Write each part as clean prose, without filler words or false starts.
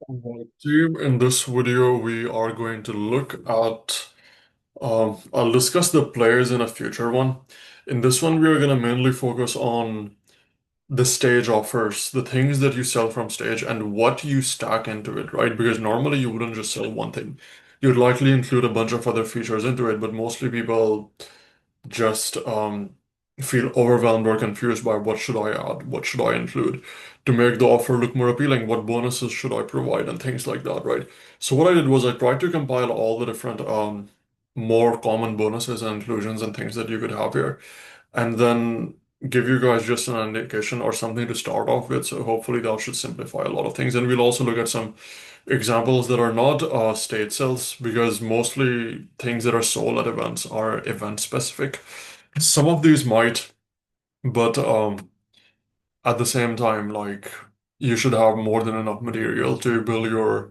Team, in this video, we are going to look at, I'll discuss the players in a future one. In this one, we are going to mainly focus on the stage offers, the things that you sell from stage, and what you stack into it, right? Because normally you wouldn't just sell one thing. You'd likely include a bunch of other features into it, but mostly people just feel overwhelmed or confused by what should I add, what should I include to make the offer look more appealing, what bonuses should I provide, and things like that, right? So what I did was I tried to compile all the different more common bonuses and inclusions and things that you could have here, and then give you guys just an indication or something to start off with. So hopefully that should simplify a lot of things. And we'll also look at some examples that are not state sales because mostly things that are sold at events are event specific. Some of these might, but at the same time, like you should have more than enough material to build your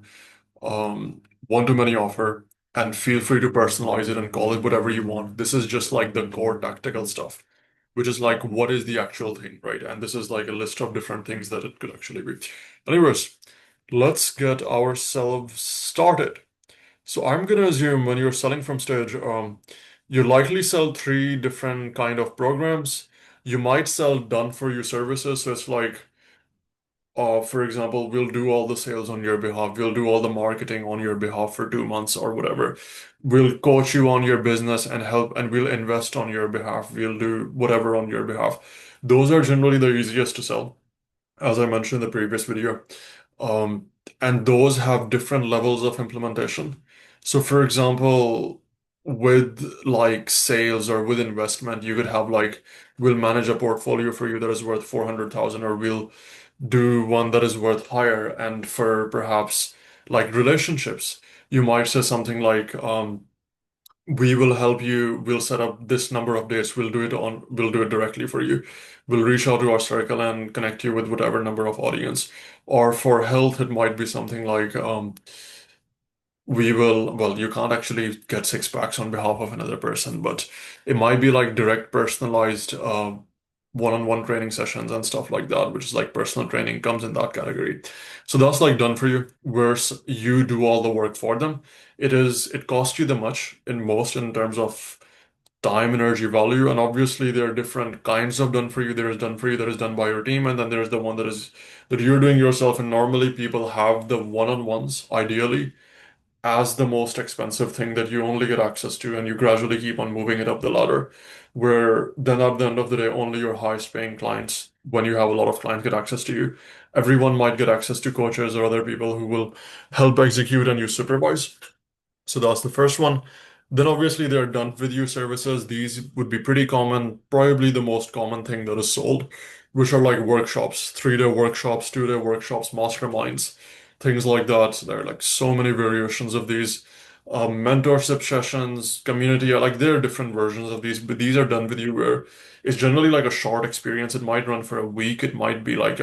one-to-many offer and feel free to personalize it and call it whatever you want. This is just like the core tactical stuff, which is like what is the actual thing, right? And this is like a list of different things that it could actually be. Anyways, let's get ourselves started. So I'm gonna assume when you're selling from stage, you likely sell three different kind of programs. You might sell done for you services. So it's like, for example, we'll do all the sales on your behalf. We'll do all the marketing on your behalf for 2 months or whatever. We'll coach you on your business and help, and we'll invest on your behalf. We'll do whatever on your behalf. Those are generally the easiest to sell, as I mentioned in the previous video. Um, and those have different levels of implementation. So, for example, with like sales or with investment, you could have like, we'll manage a portfolio for you that is worth 400,000, or we'll do one that is worth higher. And for perhaps like relationships, you might say something like, we will help you. We'll set up this number of dates. We'll do it directly for you. We'll reach out to our circle and connect you with whatever number of audience. Or for health, it might be something like, well, you can't actually get six packs on behalf of another person, but it might be like direct personalized, one-on-one training sessions and stuff like that, which is like personal training comes in that category. So that's like done for you, where you do all the work for them. It costs you the much in most in terms of time, energy, value, and obviously there are different kinds of done for you. There is done for you that is done by your team, and then there's the one that you're doing yourself. And normally people have the one-on-ones, ideally as the most expensive thing that you only get access to, and you gradually keep on moving it up the ladder. Where then at the end of the day, only your highest paying clients, when you have a lot of clients, get access to you. Everyone might get access to coaches or other people who will help execute and you supervise. So that's the first one. Then obviously there are done with you services. These would be pretty common, probably the most common thing that is sold, which are like workshops, 3-day workshops, 2-day workshops, masterminds, things like that. There are like so many variations of these. Mentorship sessions, community, like there are different versions of these, but these are done with you where it's generally like a short experience. It might run for a week. It might be like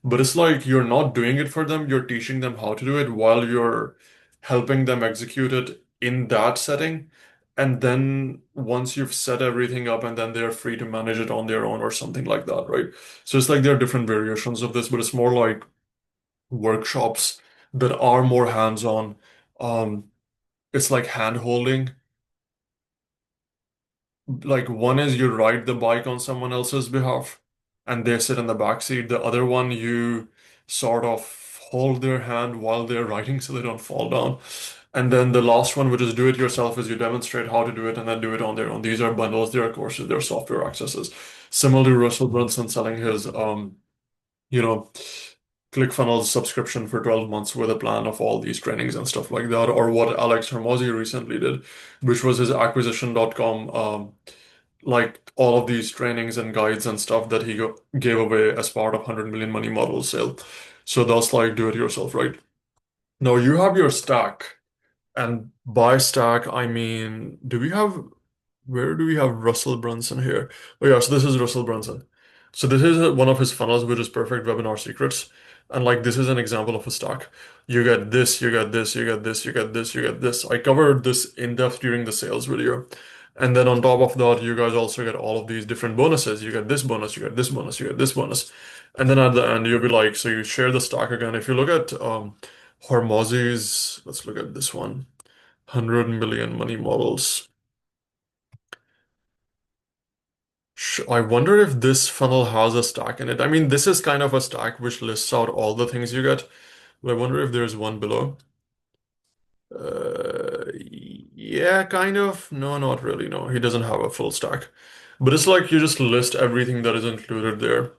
but it's like you're not doing it for them. You're teaching them how to do it while you're helping them execute it in that setting. And then once you've set everything up, and then they're free to manage it on their own or something like that, right? So it's like there are different variations of this, but it's more like workshops that are more hands-on. It's like hand holding. Like one is you ride the bike on someone else's behalf and they sit in the back seat. The other one, you sort of hold their hand while they're riding so they don't fall down. And then the last one, which is do it yourself, is you demonstrate how to do it and then do it on their own. These are bundles, they are courses, they're software accesses. Similar to Russell Brunson selling his you know, ClickFunnels subscription for 12 months with a plan of all these trainings and stuff like that, or what Alex Hormozi recently did, which was his acquisition.com, like all of these trainings and guides and stuff that he gave away as part of 100 million money model sale. So that's like do it yourself, right? Now you have your stack, and by stack, I mean, where do we have Russell Brunson here? Oh yeah, so this is Russell Brunson. So this is one of his funnels, which is perfect webinar secrets. And like this is an example of a stack. You get this, you get this, you get this, you get this, you get this. I covered this in depth during the sales video. And then on top of that, you guys also get all of these different bonuses. You get this bonus, you get this bonus, you get this bonus. And then at the end, you'll be like, so you share the stack again. If you look at Hormozzi's, let's look at this one. 100 million money models. I wonder if this funnel has a stack in it. I mean, this is kind of a stack which lists out all the things you get, but I wonder if there's one below. Yeah, kind of. No, not really. No, he doesn't have a full stack. But it's like you just list everything that is included there.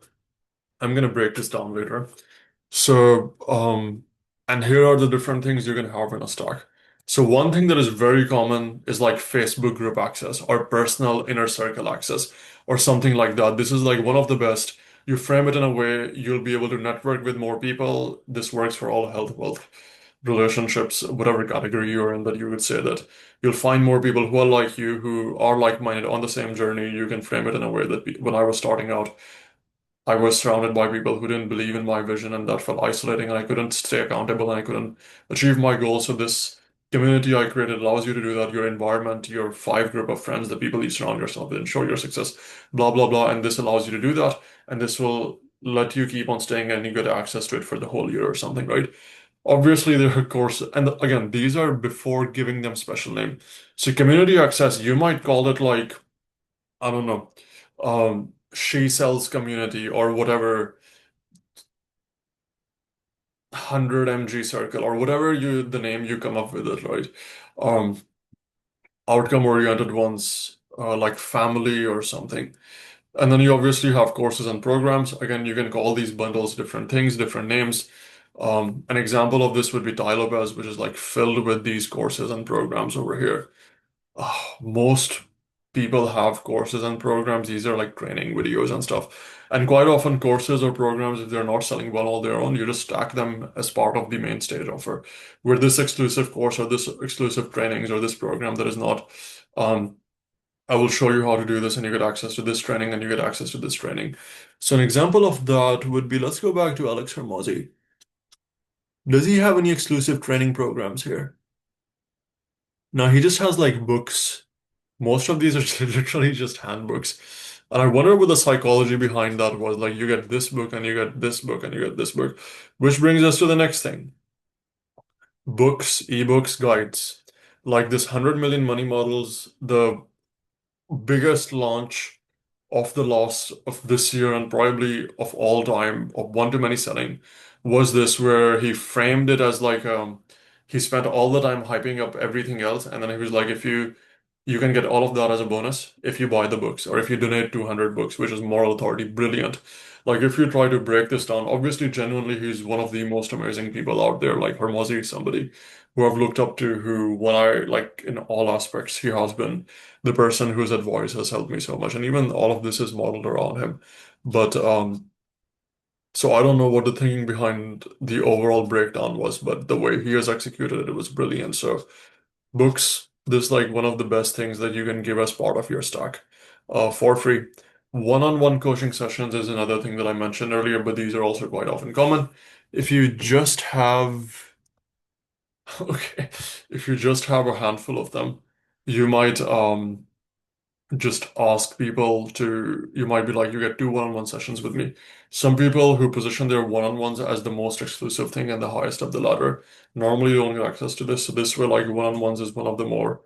I'm gonna break this down later. So, and here are the different things you can have in a stack. So one thing that is very common is like Facebook group access or personal inner circle access or something like that. This is like one of the best. You frame it in a way you'll be able to network with more people. This works for all health, wealth, relationships, whatever category you're in, that you would say that you'll find more people who are like you, who are like-minded on the same journey. You can frame it in a way that when I was starting out, I was surrounded by people who didn't believe in my vision, and that felt isolating, and I couldn't stay accountable, and I couldn't achieve my goals. So this community I created allows you to do that. Your environment, your five group of friends, the people you surround yourself with, ensure your success, blah, blah, blah. And this allows you to do that. And this will let you keep on staying and you get access to it for the whole year or something, right? Obviously, there are courses, and again, these are before giving them special name. So community access, you might call it like, I don't know, she sells community or whatever, 100 mg circle or whatever the name you come up with it, right? Um, Outcome oriented ones, like family or something. And then you obviously have courses and programs. Again, you can call these bundles different things, different names. An example of this would be Tai Lopez, which is like filled with these courses and programs over here. Most people have courses and programs. These are like training videos and stuff. And quite often, courses or programs, if they're not selling well on their own, you just stack them as part of the main stage offer. Where this exclusive course or this exclusive trainings or this program that is not, um, I will show you how to do this and you get access to this training and you get access to this training. So an example of that would be, let's go back to Alex Hormozzi. Does he have any exclusive training programs here? No, he just has like books. Most of these are literally just handbooks. And I wonder what the psychology behind that was. Like, you get this book and you get this book and you get this book. Which brings us to the next thing. Books, ebooks, guides. Like this 100 million money models, the biggest launch of the loss of this year and probably of all time of one-to-many selling was this, where he framed it as like he spent all the time hyping up everything else, and then he was like, if you can get all of that as a bonus if you buy the books or if you donate 200 books, which is moral authority. Brilliant. Like, if you try to break this down, obviously genuinely he's one of the most amazing people out there. Like Hormozi is somebody who I've looked up to, who when I like in all aspects he has been the person whose advice has helped me so much. And even all of this is modeled around him. But so I don't know what the thinking behind the overall breakdown was, but the way he has executed it, it was brilliant. So books, this is like one of the best things that you can give as part of your stack, for free. One-on-one coaching sessions is another thing that I mentioned earlier, but these are also quite often common. If you just have, okay, if you just have a handful of them, you might just ask people to, you might be like, you get two one-on-one sessions with me. Some people who position their one-on-ones as the most exclusive thing and the highest up the ladder normally don't get access to this. So this way, like one-on-ones is one of the more,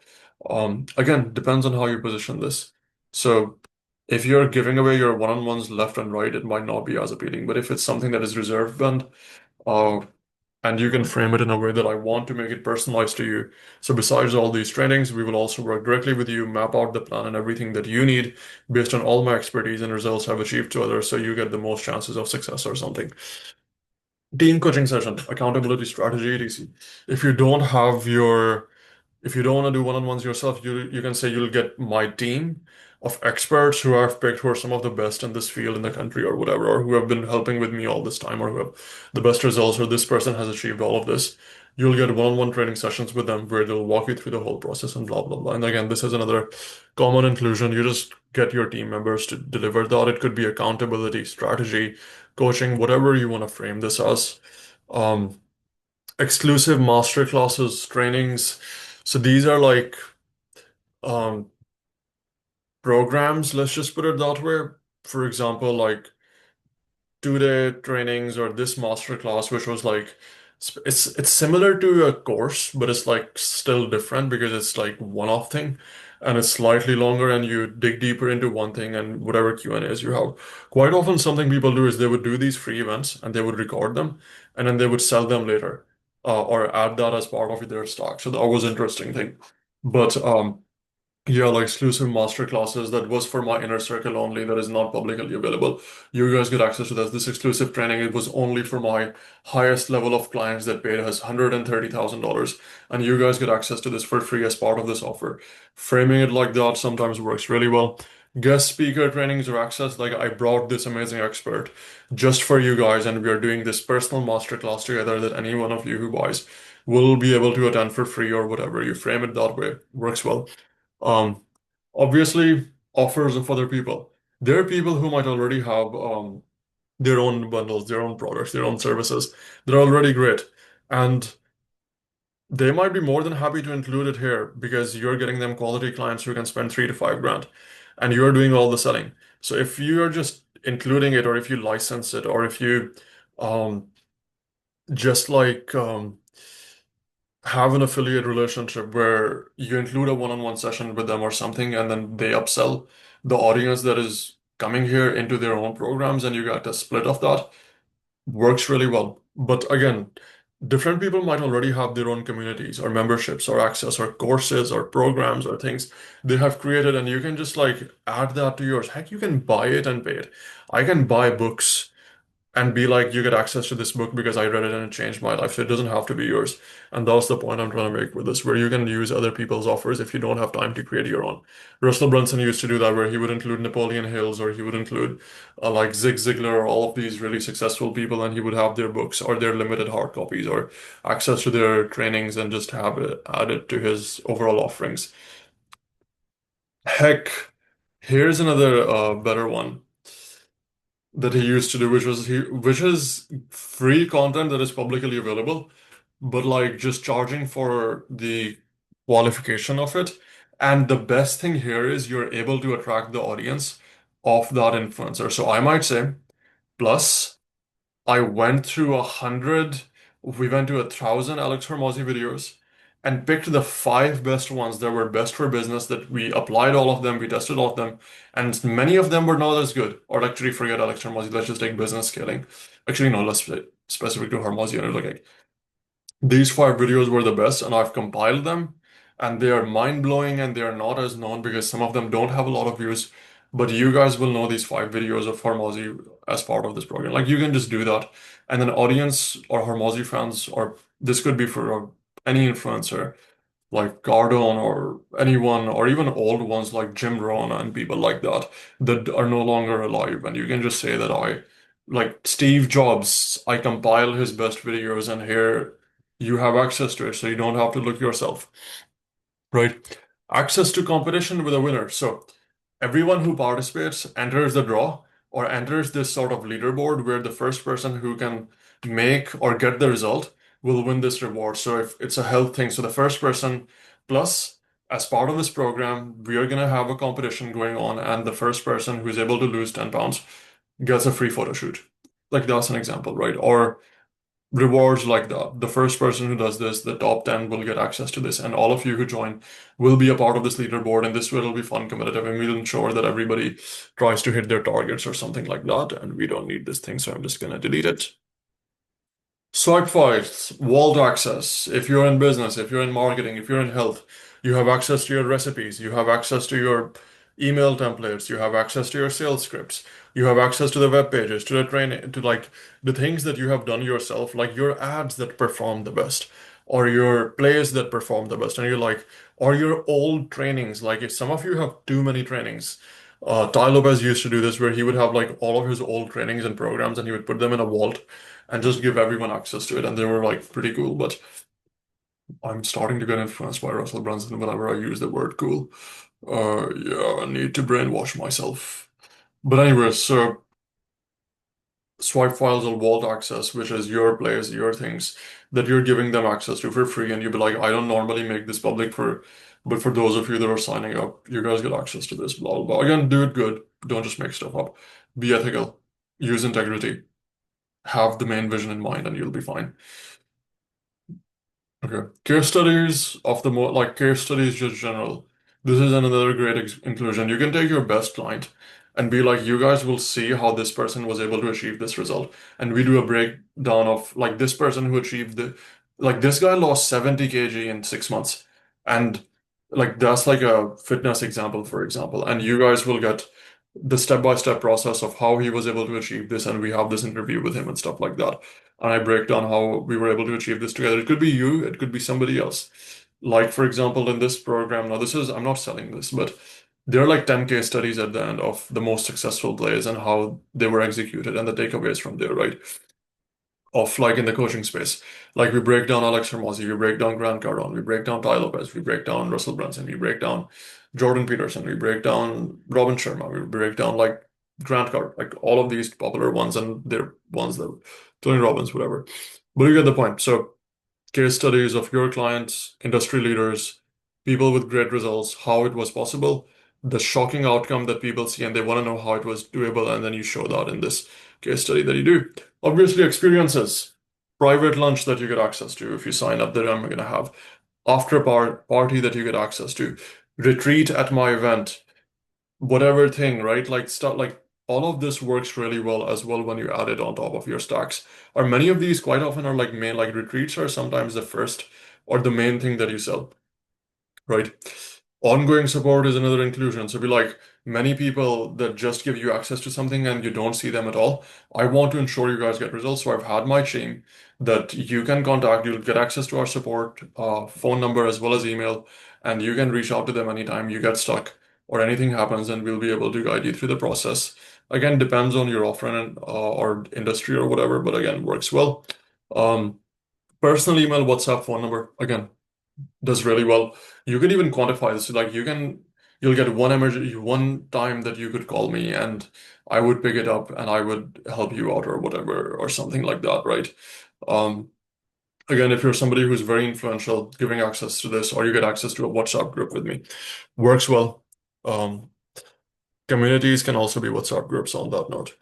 again, depends on how you position this. So if you're giving away your one-on-ones left and right, it might not be as appealing. But if it's something that is reserved band, uh, and you can frame it in a way that I want to make it personalized to you. So besides all these trainings, we will also work directly with you, map out the plan and everything that you need based on all my expertise and results I've achieved to others, so you get the most chances of success or something. Team coaching session, accountability strategy, etc. If you don't have your if you don't want to do one-on-ones yourself, you can say you'll get my team of experts who I've picked, who are some of the best in this field in the country or whatever, or who have been helping with me all this time, or who have the best results, or this person has achieved all of this. You'll get one-on-one training sessions with them where they'll walk you through the whole process and blah blah blah. And again, this is another common inclusion. You just get your team members to deliver that. It could be accountability, strategy, coaching, whatever you want to frame this as. Um, Exclusive master classes, trainings. So these are like um, programs, let's just put it that way. For example, like 2-day trainings or this master class, which was like It's similar to a course, but it's like still different because it's like one-off thing, and it's slightly longer, and you dig deeper into one thing and whatever Q&As you have. Quite often, something people do is they would do these free events and they would record them, and then they would sell them later, or add that as part of their stock. So that was an interesting thing. But yeah, like exclusive master classes that was for my inner circle only, that is not publicly available. You guys get access to this. This exclusive training, it was only for my highest level of clients that paid us $130,000. And you guys get access to this for free as part of this offer. Framing it like that sometimes works really well. Guest speaker trainings or access, like I brought this amazing expert just for you guys, and we are doing this personal masterclass together that any one of you who buys will be able to attend for free or whatever. You frame it that way, works well. Um, Obviously, offers of other people. There are people who might already have their own bundles, their own products, their own services. They're already great. And they might be more than happy to include it here because you're getting them quality clients who can spend 3 to 5 grand and you're doing all the selling. So if you're just including it, or if you license it, or if you um, just like have an affiliate relationship where you include a one-on-one session with them or something, and then they upsell the audience that is coming here into their own programs, and you get a split of that, works really well. But again, different people might already have their own communities or memberships or access or courses or programs or things they have created, and you can just like add that to yours. Heck, you can buy it and pay it. I can buy books and be like, you get access to this book because I read it and it changed my life. So it doesn't have to be yours. And that's the point I'm trying to make with this, where you can use other people's offers if you don't have time to create your own. Russell Brunson used to do that, where he would include Napoleon Hills, or he would include like Zig Ziglar, or all of these really successful people, and he would have their books or their limited hard copies or access to their trainings and just have it added to his overall offerings. Heck, here's another better one that he used to do, which is free content that is publicly available, but like just charging for the qualification of it. And the best thing here is you're able to attract the audience of that influencer. So I might say, plus I went through 100, we went to 1,000 Alex Hormozzi videos and picked the 5 best ones that were best for business, that we applied all of them, we tested all of them, and many of them were not as good. Or actually, forget Alex Hormozzi, let's just take business scaling. Actually, no, let's specific to Hormozzi and like these 5 videos were the best, and I've compiled them, and they are mind-blowing and they are not as known because some of them don't have a lot of views. But you guys will know these 5 videos of Hormozy as part of this program. Like you can just do that, and then audience or Hormozy fans, or this could be for any influencer like Gardone or anyone, or even old ones like Jim Rohn and people like that that are no longer alive. And you can just say that like Steve Jobs, I compile his best videos, and here you have access to it, so you don't have to look yourself, right? Access to competition with a winner. So everyone who participates enters the draw or enters this sort of leaderboard where the first person who can make or get the result will win this reward. So if it's a health thing, so the first person plus as part of this program, we are going to have a competition going on, and the first person who's able to lose 10 pounds gets a free photo shoot. Like that's an example, right? Or rewards like that. The first person who does this, the top 10 will get access to this, and all of you who join will be a part of this leaderboard, and this will be fun, competitive, and we'll ensure that everybody tries to hit their targets or something like that, and we don't need this thing, so I'm just gonna delete it. Swipe files, walled access. If you're in business, if you're in marketing, if you're in health, you have access to your recipes, you have access to your email templates, you have access to your sales scripts, you have access to the web pages, to the training, to like the things that you have done yourself, like your ads that perform the best, or your plays that perform the best, and you're like, or your old trainings. Like if some of you have too many trainings, Ty Lopez used to do this where he would have like all of his old trainings and programs, and he would put them in a vault and just give everyone access to it. And they were like pretty cool. But I'm starting to get influenced by Russell Brunson whenever I use the word cool. Yeah, I need to brainwash myself. But anyway, so swipe files or vault access, which is your plays, your things that you're giving them access to for free, and you'll be like, I don't normally make this public but for those of you that are signing up, you guys get access to this, blah, blah, blah. Again, do it good. Don't just make stuff up. Be ethical. Use integrity. Have the main vision in mind, and you'll be fine. Okay. Case studies of the more like case studies just general. This is another great inclusion. You can take your best client and be like, you guys will see how this person was able to achieve this result. And we do a breakdown of like this person who achieved like this guy lost 70 kg in 6 months. And like that's like a fitness example, for example. And you guys will get the step-by-step process of how he was able to achieve this. And we have this interview with him and stuff like that, and I break down how we were able to achieve this together. It could be you, it could be somebody else. Like, for example, in this program, now this is, I'm not selling this, but there are like 10 case studies at the end of the most successful plays and how they were executed and the takeaways from there, right? Of like in the coaching space. Like we break down Alex Hormozzi, we break down Grant Cardone, we break down Ty Lopez, we break down Russell Brunson, we break down Jordan Peterson, we break down Robin Sharma, we break down like Grant Cardone, like all of these popular ones and they're ones that Tony Robbins, whatever. But you get the point. So case studies of your clients, industry leaders, people with great results, how it was possible, the shocking outcome that people see, and they want to know how it was doable, and then you show that in this case study that you do. Obviously, experiences, private lunch that you get access to if you sign up that I'm going to have, party that you get access to, retreat at my event, whatever thing, right? Like stuff like all of this works really well as well when you add it on top of your stacks. Or many of these quite often are like main, like retreats are sometimes the first or the main thing that you sell, right? Ongoing support is another inclusion. So be like many people that just give you access to something and you don't see them at all. I want to ensure you guys get results. So I've had my team that you can contact, you'll get access to our support, phone number as well as email, and you can reach out to them anytime you get stuck or anything happens, and we'll be able to guide you through the process. Again, depends on your offer and or industry or whatever, but again, works well. Um, Personal email, WhatsApp, phone number, again does really well. You can even quantify this. Like you'll get one emergency, one time that you could call me and I would pick it up and I would help you out or whatever or something like that, right? Um, Again, if you're somebody who's very influential, giving access to this, or you get access to a WhatsApp group with me, works well. Um, Communities can also be WhatsApp groups on that note.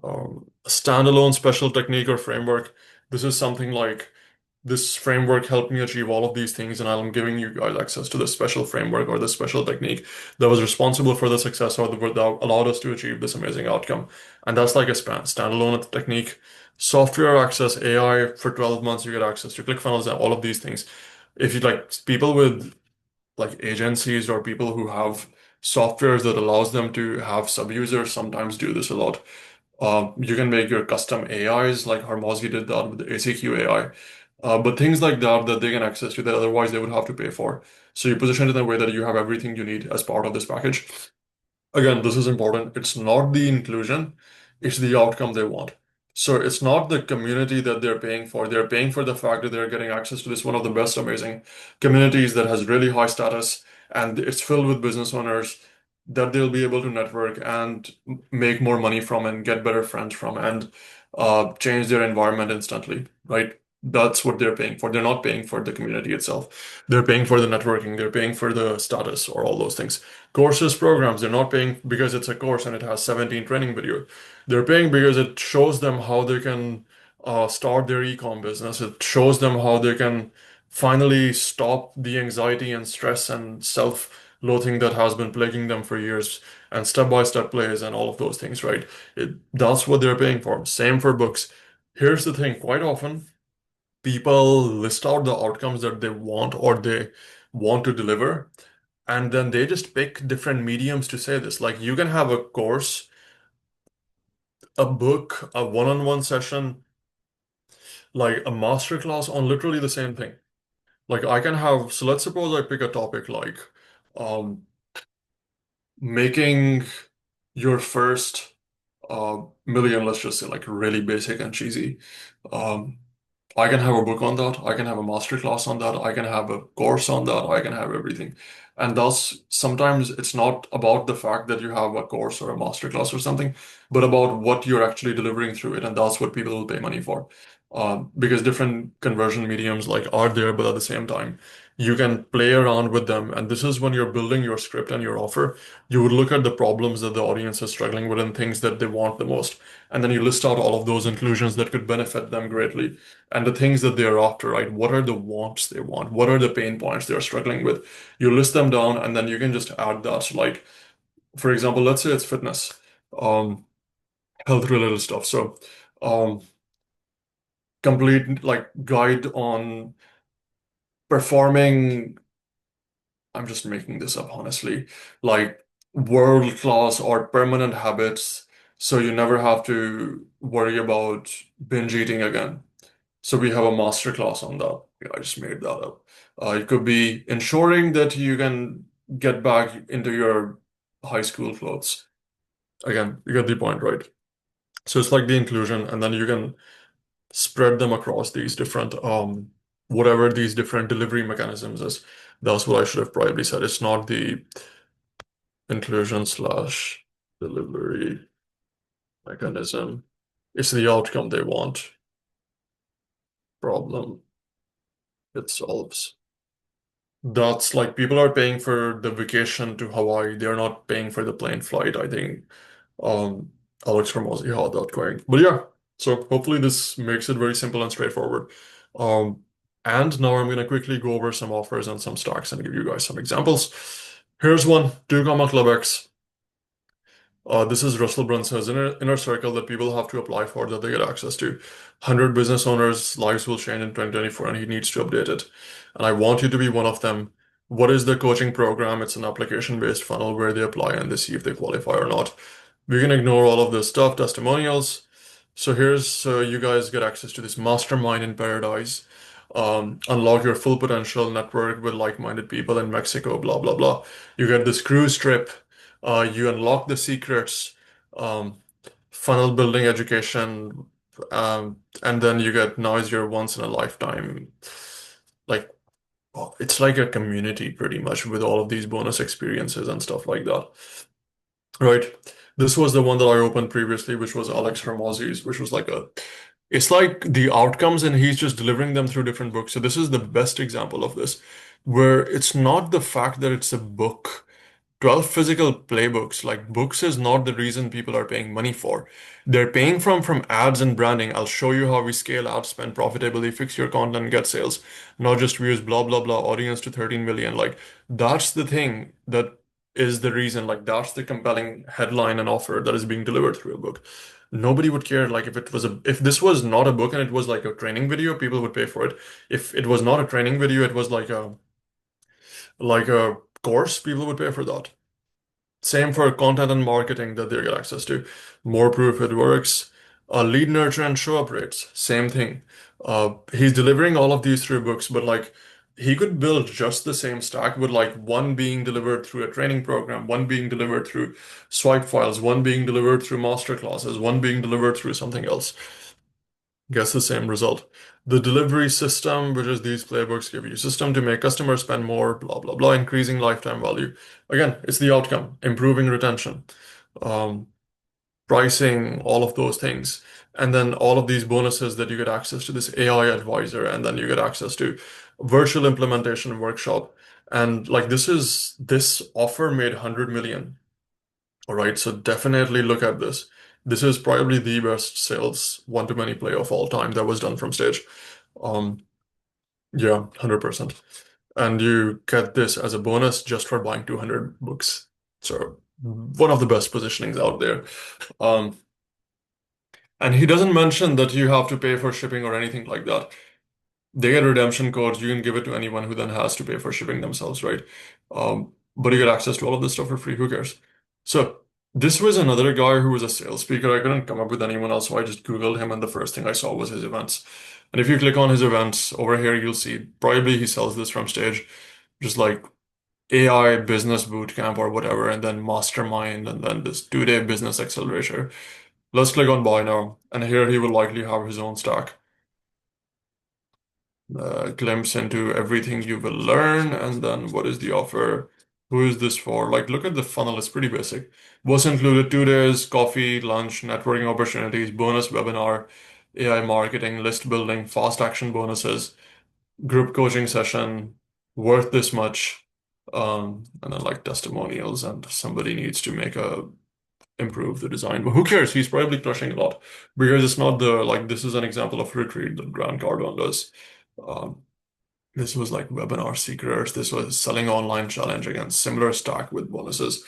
A standalone special technique or framework. This is something like this framework helped me achieve all of these things, and I'm giving you guys access to this special framework or this special technique that was responsible for the success or that allowed us to achieve this amazing outcome. And that's like a standalone technique. Software access, AI for 12 months, you get access to ClickFunnels and all of these things. If you like people with like agencies or people who have softwares that allows them to have sub-users sometimes do this a lot. You can make your custom AIs like Hormozy did that with the ACQ AI. But things like that that they can access to that otherwise they would have to pay for. So you position it in a way that you have everything you need as part of this package. Again, this is important. It's not the inclusion, it's the outcome they want. So it's not the community that they're paying for. They're paying for the fact that they're getting access to this one of the best amazing communities that has really high status and it's filled with business owners that they'll be able to network and make more money from and get better friends from and change their environment instantly, right? That's what they're paying for. They're not paying for the community itself. They're paying for the networking. They're paying for the status or all those things. Courses, programs, they're not paying because it's a course and it has 17 training videos. They're paying because it shows them how they can start their e-com business. It shows them how they can finally stop the anxiety and stress and self-loathing that has been plaguing them for years and step-by-step plays and all of those things, right? That's what they're paying for. Same for books. Here's the thing, quite often people list out the outcomes that they want or they want to deliver and then they just pick different mediums to say this. Like you can have a course, a book, a one-on-one session, like a masterclass on literally the same thing. Like I can have, so let's suppose I pick a topic like um, making your first million, let's just say like really basic and cheesy. Um, I can have a book on that. I can have a master class on that. I can have a course on that. I can have everything. And thus, sometimes it's not about the fact that you have a course or a master class or something, but about what you're actually delivering through it. And that's what people will pay money for. because different conversion mediums like are there, but at the same time, you can play around with them. And this is when you're building your script and your offer, you would look at the problems that the audience is struggling with and things that they want the most. And then you list out all of those inclusions that could benefit them greatly and the things that they're after, right? What are the wants they want? What are the pain points they're struggling with? You list them down and then you can just add that. So like, for example, let's say it's fitness, um, health related stuff. So, um, complete like guide on performing, I'm just making this up honestly, like world class or permanent habits so you never have to worry about binge eating again. So we have a master class on that. Yeah, I just made that up. It could be ensuring that you can get back into your high school clothes. Again, you get the point, right? So it's like the inclusion, and then you can spread them across these different whatever these different delivery mechanisms is. That's what I should have probably said. It's not the inclusion slash delivery mechanism. It's the outcome they want, problem it solves. That's like people are paying for the vacation to Hawaii. They're not paying for the plane flight. I think um Alex Ramosi had that going. But yeah, so hopefully this makes it very simple and straightforward. Um and now I'm gonna quickly go over some offers and some stocks and give you guys some examples. Here's one, 2 comma Club X. This is Russell Brunson's inner circle that people have to apply for that they get access to. 100 business owners' lives will change in 2024 and he needs to update it. And I want you to be one of them. What is the coaching program? It's an application-based funnel where they apply and they see if they qualify or not. We can ignore all of this stuff, testimonials. So here's so you guys get access to this mastermind in paradise. Unlock your full potential, network with like-minded people in Mexico, blah, blah, blah. You get this cruise trip, you unlock the secrets, um, funnel building education, and then you get now is your once in a lifetime. Like, oh, it's like a community pretty much with all of these bonus experiences and stuff like that. Right. This was the one that I opened previously, which was Alex Hormozzi's, which was like a, it's like the outcomes and he's just delivering them through different books. So this is the best example of this, where it's not the fact that it's a book. 12 physical playbooks, like books is not the reason people are paying money for. They're paying from ads and branding. I'll show you how we scale ad spend profitably, fix your content, get sales, not just views, blah, blah, blah, audience to 13 million. Like that's the thing that is the reason, like that's the compelling headline and offer that is being delivered through a book. Nobody would care like if it was a if this was not a book and it was like a training video, people would pay for it. If it was not a training video, it was like a course, people would pay for that. Same for content and marketing that they get access to. More proof it works. Lead nurture and show up rates, same thing. He's delivering all of these through books, but like he could build just the same stack with like one being delivered through a training program, one being delivered through swipe files, one being delivered through master classes, one being delivered through something else. Gets the same result. The delivery system, which is these playbooks give you system to make customers spend more, blah, blah, blah, increasing lifetime value. Again, it's the outcome, improving retention, um, pricing, all of those things. And then all of these bonuses that you get access to this AI advisor, and then you get access to virtual implementation workshop. And like this offer made 100 million. All right, so definitely look at this. This is probably the best sales one-to-many play of all time that was done from stage. Um, yeah, 100%. And you get this as a bonus just for buying 200 books. So one of the best positionings out there. Um, and he doesn't mention that you have to pay for shipping or anything like that. They get redemption codes. You can give it to anyone who then has to pay for shipping themselves, right? But you get access to all of this stuff for free. Who cares? So this was another guy who was a sales speaker. I couldn't come up with anyone else, so I just Googled him, and the first thing I saw was his events. And if you click on his events over here, you'll see probably he sells this from stage, just like AI business bootcamp or whatever, and then mastermind, and then this 2-day business accelerator. Let's click on buy now, and here he will likely have his own stack. Glimpse into everything you will learn, and then what is the offer? Who is this for? Like, look at the funnel, it's pretty basic. What's included 2 days, coffee, lunch, networking opportunities, bonus webinar, AI marketing, list building, fast action bonuses, group coaching session, worth this much, and then like testimonials, and somebody needs to make a improve the design. But who cares? He's probably crushing a lot because it's not the like this is an example of retreat that Grant Cardone does. Um, this was like webinar secrets. This was selling online challenge against similar stack with bonuses.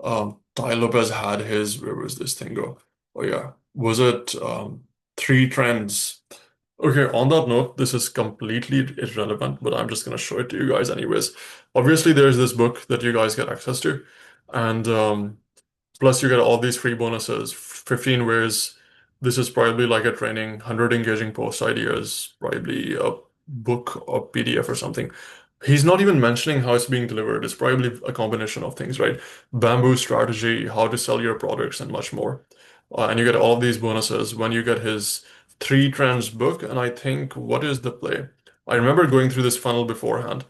Ty Lopez had his, where was this thing go? Oh yeah. Was it three trends? Okay, on that note, this is completely irrelevant, but I'm just gonna show it to you guys anyways. Obviously, there's this book that you guys get access to, and plus, you get all these free bonuses, 15 ways. This is probably like a training, 100 engaging post ideas, probably a book or PDF or something. He's not even mentioning how it's being delivered. It's probably a combination of things, right? Bamboo strategy, how to sell your products, and much more. And you get all of these bonuses when you get his three trends book. And I think, what is the play? I remember going through this funnel beforehand.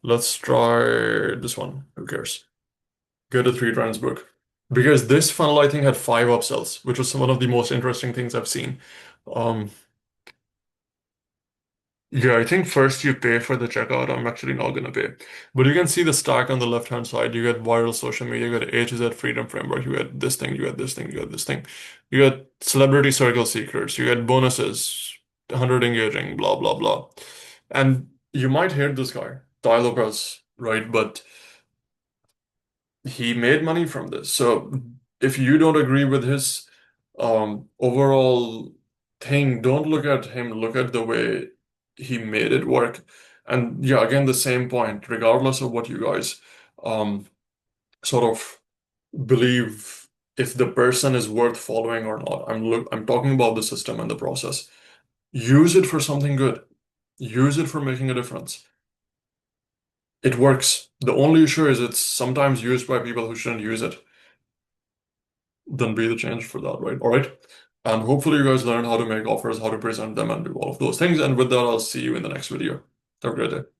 Let's try this one. Who cares? Go to three trends book. Because this funnel, I think, had five upsells, which was one of the most interesting things I've seen. Um, yeah, I think first you pay for the checkout. I'm actually not gonna pay. But you can see the stack on the left-hand side. You get viral social media, you get A to Z freedom framework, you get this thing, you get this thing, you get this thing. You get celebrity circle secrets, you get bonuses, 100 engaging, blah, blah, blah. And you might hate this guy, Ty Lopez, right? But he made money from this. So if you don't agree with his overall thing, don't look at him, look at the way he made it work. And yeah, again, the same point, regardless of what you guys um, sort of believe if the person is worth following or not. I'm talking about the system and the process. Use it for something good. Use it for making a difference. It works. The only issue is it's sometimes used by people who shouldn't use it. Then be the change for that, right? All right. And hopefully you guys learn how to make offers, how to present them, and do all of those things. And with that, I'll see you in the next video. Have a great day.